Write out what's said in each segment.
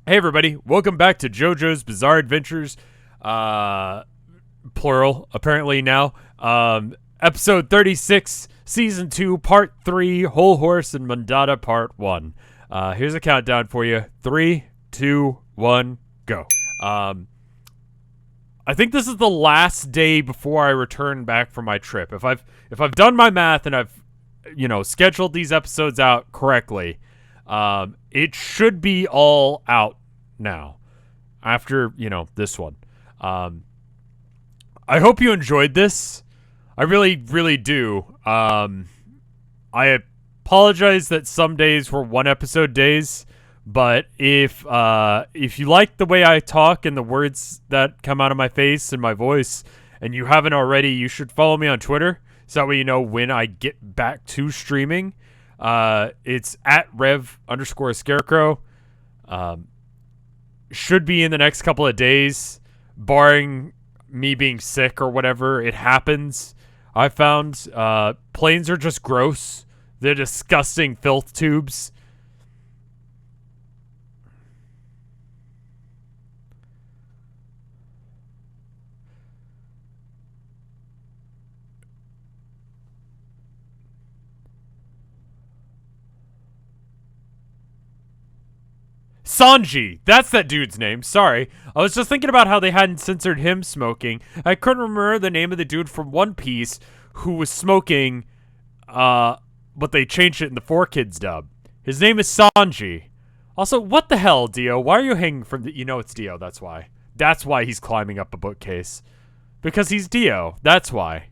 Hey everybody, welcome back to JoJo's Bizarre Adventures, plural, apparently now, episode 36, season 2, part 3, Whole Horse and Mandata part 1. Here's a countdown for you. 3, 2, 1, go. I think this is the last day before I return back from my trip. If I've done my math and I've, scheduled these episodes out correctly, it should be all out now after, this one. I hope you enjoyed this. I really, really do. I apologize that some days were one episode days, but if you like the way I talk and the words that come out of my face and my voice, and you haven't already, you should follow me on Twitter, so that way you know when I get back to streaming. It's at Rev_Scarecrow. Should be in the next couple of days, barring me being sick or whatever. It happens. I found planes are just gross. They're disgusting filth tubes. Sanji, that's that dude's name. Sorry. I was just thinking about how they hadn't censored him smoking. I couldn't remember the name of the dude from One Piece who was smoking, but they changed it in the 4Kids dub. His name is Sanji. Also, what the hell, Dio? Why are you hanging from the... it's Dio, that's why. That's why he's climbing up a bookcase. Because he's Dio. That's why.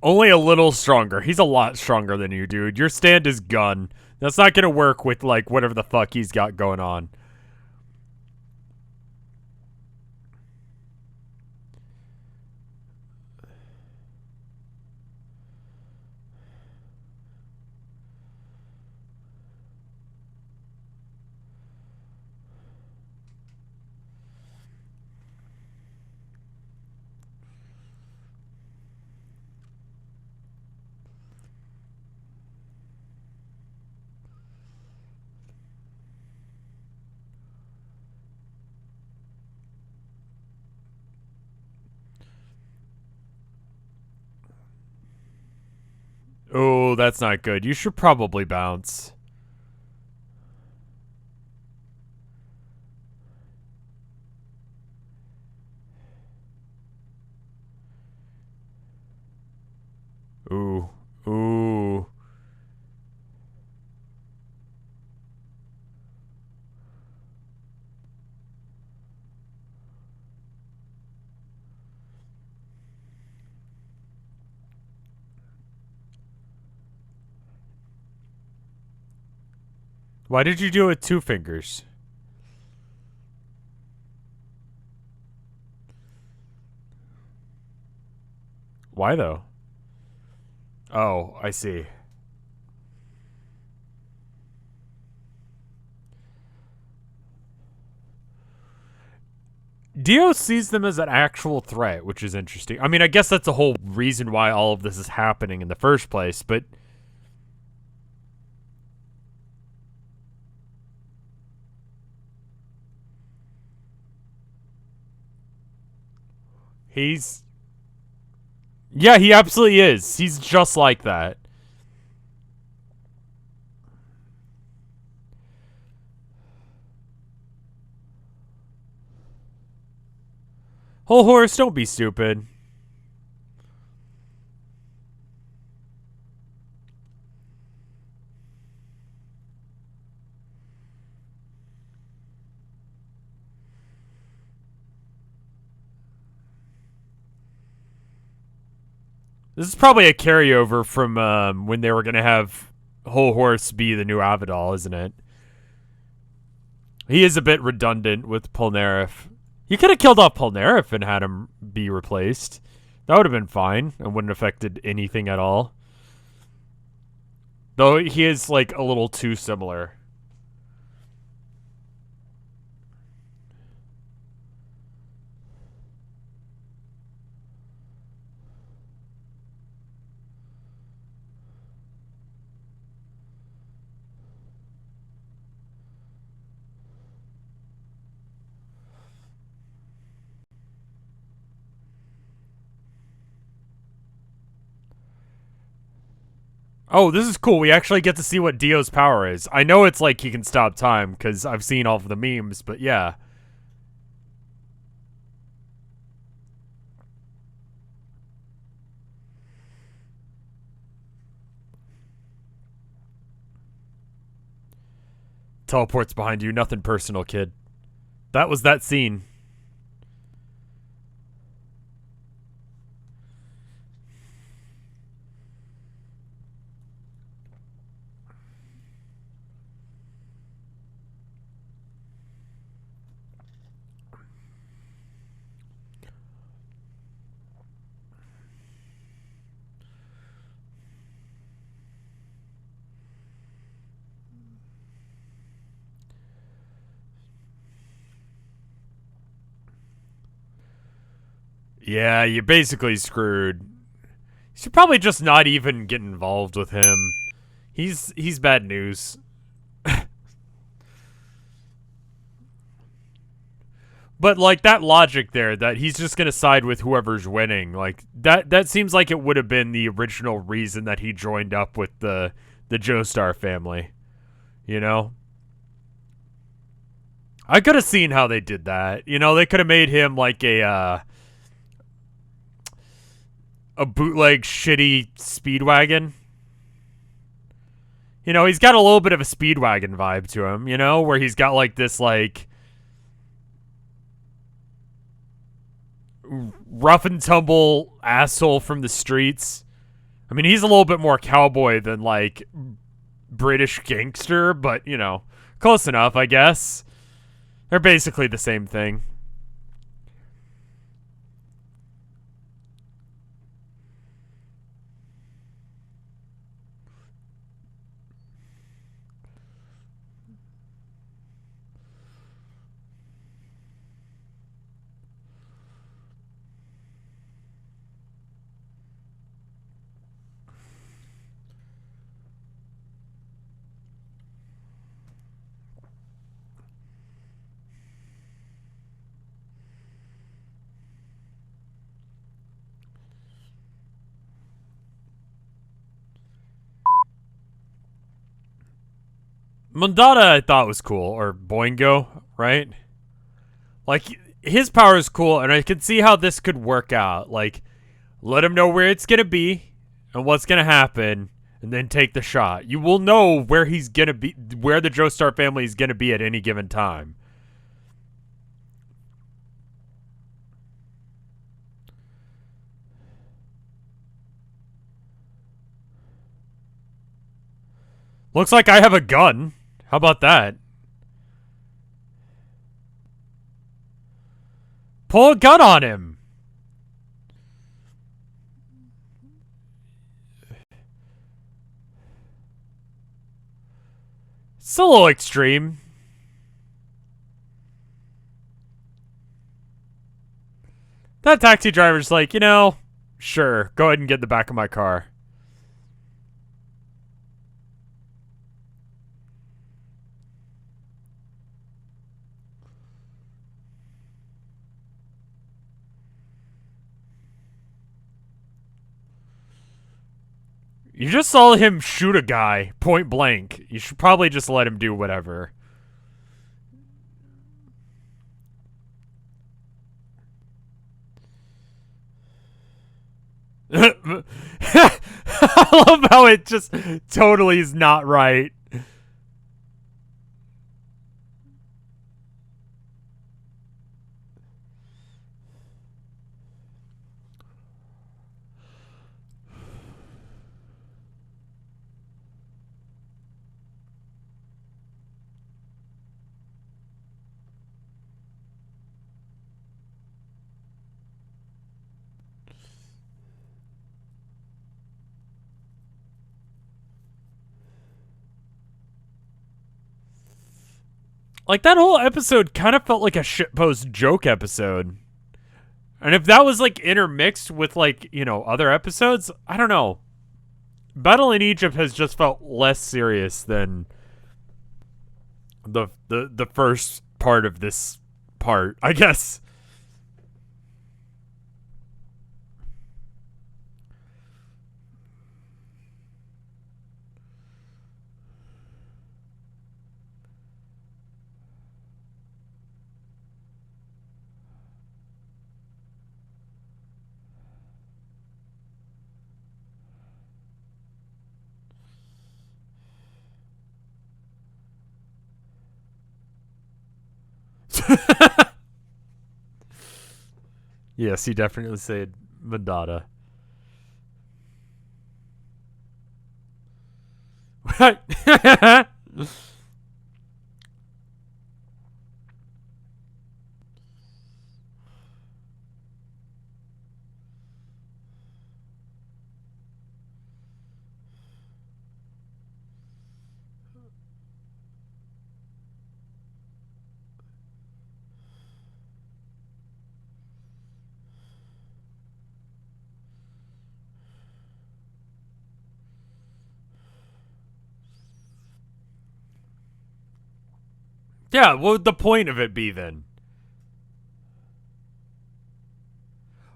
Only a little stronger. He's a lot stronger than you, dude. Your stand is gun. That's not gonna work with, whatever the fuck he's got going on. Oh, that's not good. You should probably bounce. Ooh. Ooh. Why did you do it with 2 fingers? Why though? Oh, I see. Dio sees them as an actual threat, which is interesting. I mean, I guess that's the whole reason why all of this is happening in the first place, but... Yeah, he absolutely is. He's just like that. Whole Horse, don't be stupid. This is probably a carryover from when they were going to have Whole Horse be the new Avidal, isn't it? He is a bit redundant with Polnareff. You could have killed off Polnareff and had him be replaced. That would have been fine and wouldn't have affected anything at all. Though he is, like, a little too similar. Oh, this is cool. We actually get to see what Dio's power is. I know it's like he can stop time, because I've seen all of the memes, but yeah. Teleports behind you. Nothing personal, kid. That was that scene. Yeah, you're basically screwed. You should probably just not even get involved with him. He's bad news. But like that logic there that he's just gonna side with whoever's winning, like that seems like it would have been the original reason that he joined up with the Joestar family. You know? I could have seen how they did that. You know, they could have made him like a bootleg shitty Speedwagon. You know, he's got a little bit of a Speedwagon vibe to him, you know, where he's got like this like rough and tumble asshole from the streets. I mean, he's a little bit more cowboy than like British gangster, but you know, close enough, I guess. They're basically the same thing. Mondada I thought was cool, or Boingo, right? Like his power is cool, and I can see how this could work out. Like, let him know where it's gonna be and what's gonna happen, and then take the shot. You will know where he's gonna be, where the Joestar family is gonna be at any given time. Looks like I have a gun. How about that? Pull a gun on him. It's a little extreme. That taxi driver's like, you know, sure, go ahead and get in the back of my car. You just saw him shoot a guy point blank. You should probably just let him do whatever. I love how it just totally is not right. Like, that whole episode kind of felt like a shitpost joke episode. And if that was, like, intermixed with, like, you know, other episodes, I don't know. Battle in Egypt has just felt less serious than the first part of this part, I guess. Yes, he definitely said Madada. Right. Yeah, what would the point of it be then?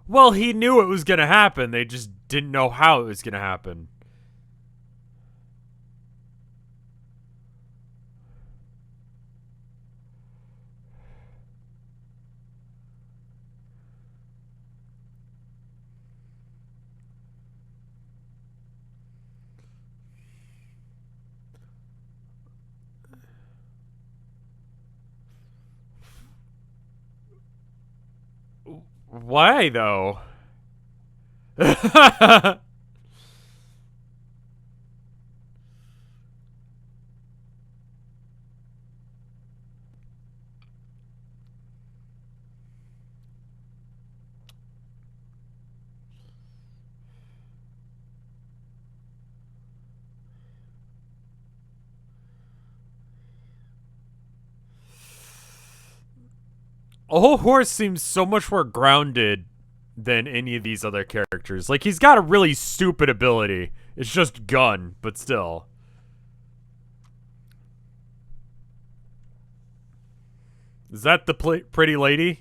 Well, he knew it was going to happen. They just didn't know how it was going to happen. Why, though? A whole horse seems so much more grounded than any of these other characters. Like, he's got a really stupid ability. It's just gun, but still. Is that the pretty lady?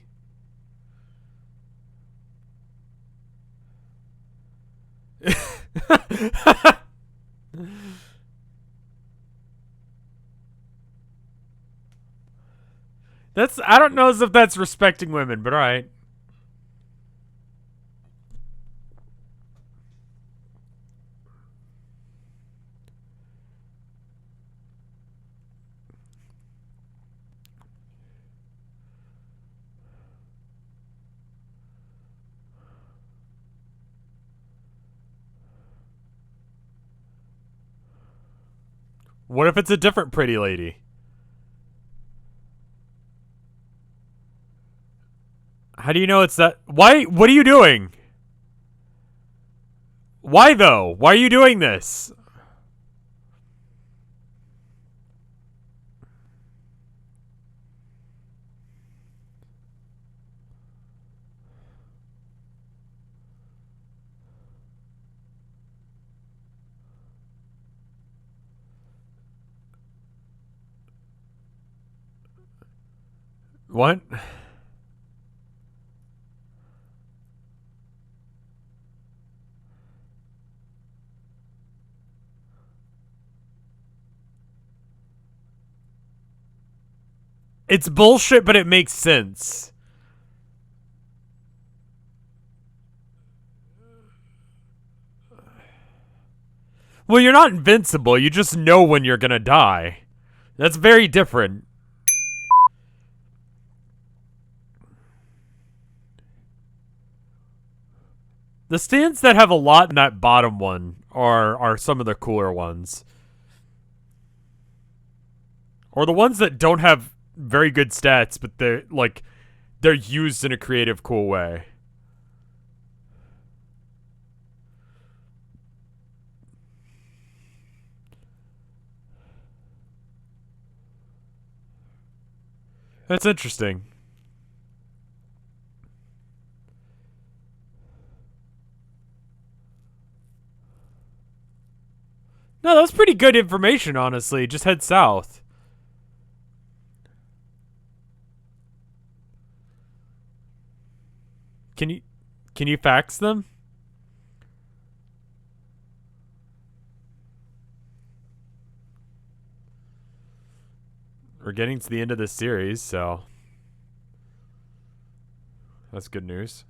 That's, I don't know as if that's respecting women, but alright. What if it's a different pretty lady? How do you know it's that? Why? What are you doing? Why, though? Why are you doing this? What? It's bullshit, but it makes sense. Well, you're not invincible. You just know when you're gonna die. That's very different. The stands that have a lot in that bottom one are some of the cooler ones. Or the ones that don't have very good stats, but they're used in a creative, cool way. That's interesting. No, that's pretty good information, honestly. Just head south. Can you can you fax them? We're getting to the end of this series, so that's good news.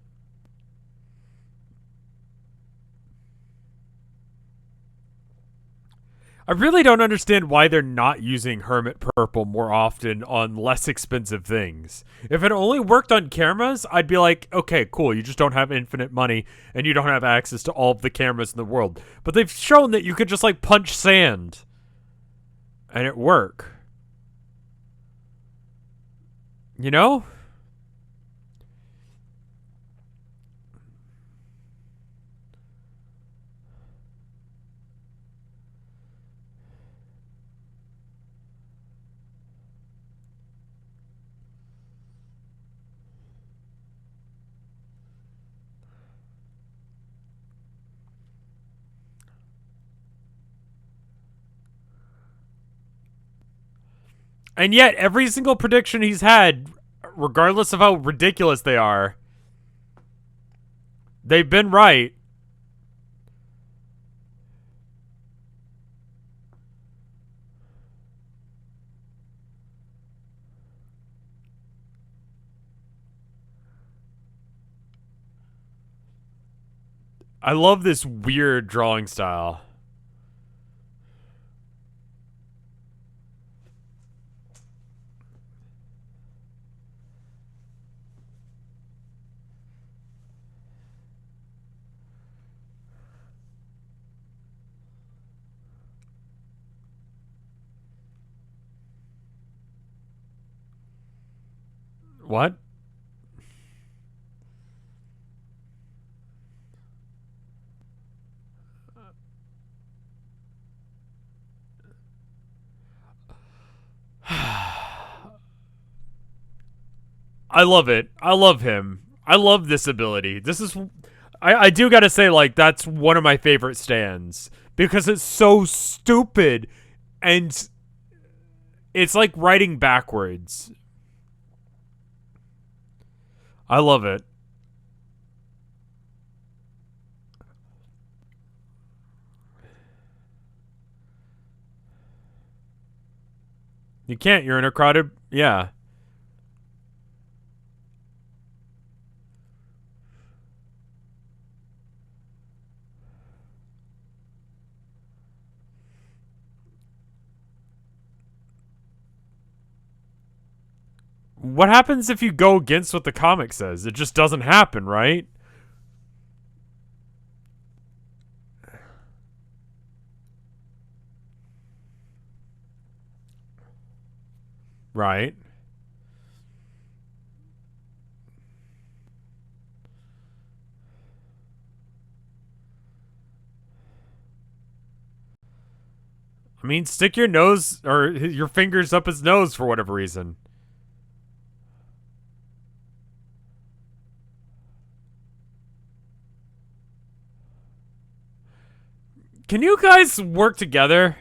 I really don't understand why they're not using Hermit Purple more often on less expensive things. If it only worked on cameras, I'd be like, okay, cool, you just don't have infinite money and you don't have access to all of the cameras in the world. But they've shown that you could just like punch sand and it work. You know? And yet, every single prediction he's had, regardless of how ridiculous they are, they've been right. I love this weird drawing style. What? I love it. I love him. I love this ability. This is. I do gotta say, like, that's one of my favorite stands. Because it's so stupid. And it's like writing backwards. I love it. You can't. You're in a crowded. Yeah. What happens if you go against what the comic says? It just doesn't happen, right? Right. I mean, stick your nose or your fingers up his nose for whatever reason. Can you guys work together?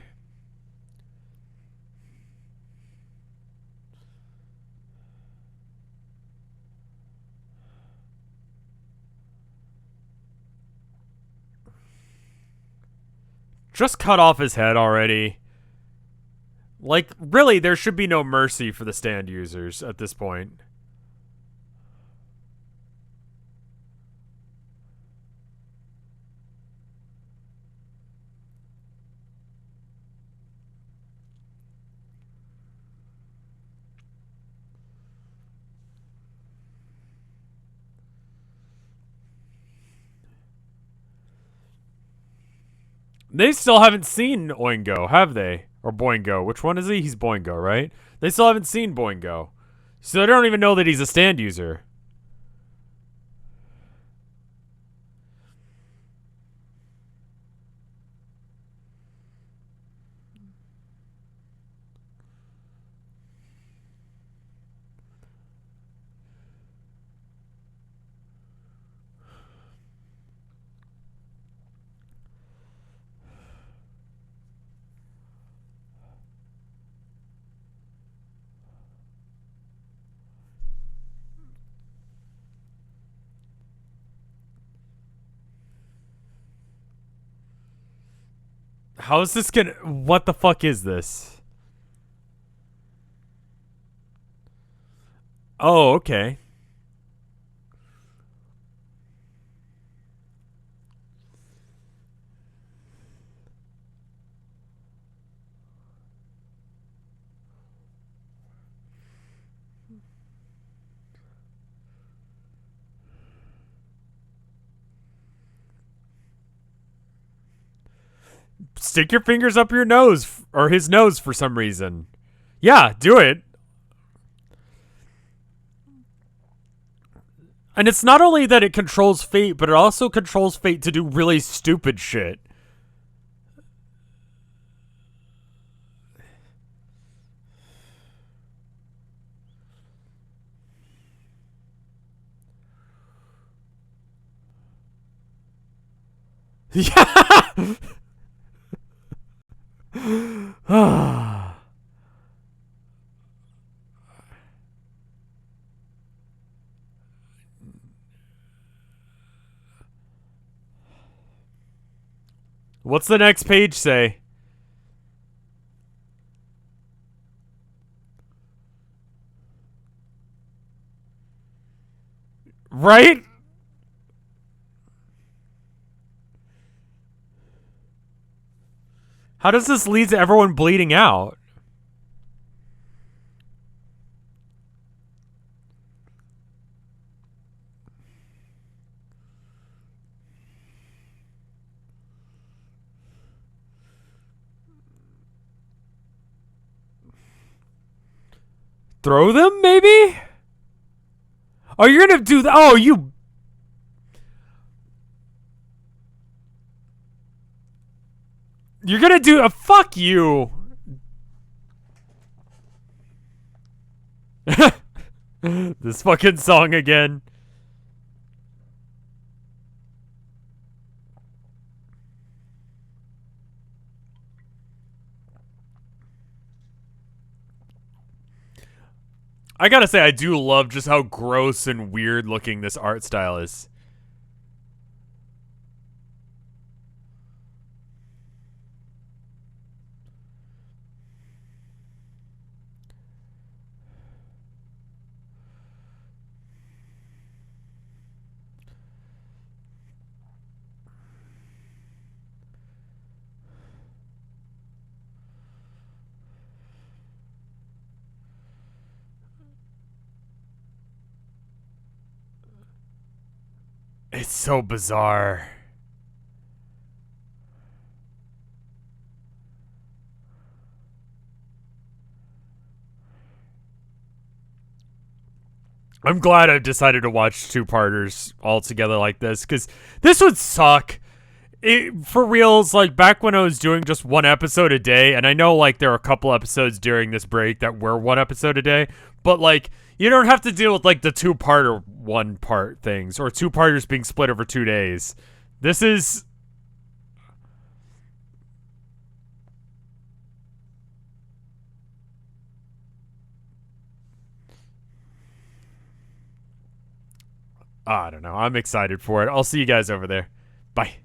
Just cut off his head already. Like, really, there should be no mercy for the stand users at this point. They still haven't seen Oingo, have they? Or Boingo. Which one is he? He's Boingo, right? They still haven't seen Boingo. So they don't even know that he's a stand user. How is this gonna... What the fuck is this? Oh, okay. Stick your fingers up your nose, or his nose for some reason. Yeah, do it. And it's not only that it controls fate, but it also controls fate to do really stupid shit. Yeah. What's the next page say? Right? How does this lead to everyone bleeding out? Throw them, maybe? Oh, you're gonna do that? Oh, you... You're gonna do a... Fuck you. This fucking song again. I gotta say, I do love just how gross and weird looking this art style is. It's so bizarre. I'm glad I've decided to watch two-parters all together like this, because this would suck. For reals, like, back when I was doing just one episode a day, and I know, like, there are a couple episodes during this break that were one episode a day, but, like, you don't have to deal with, like, the two-part or one-part things, or two-parters being split over 2 days. This is... I don't know. I'm excited for it. I'll see you guys over there. Bye.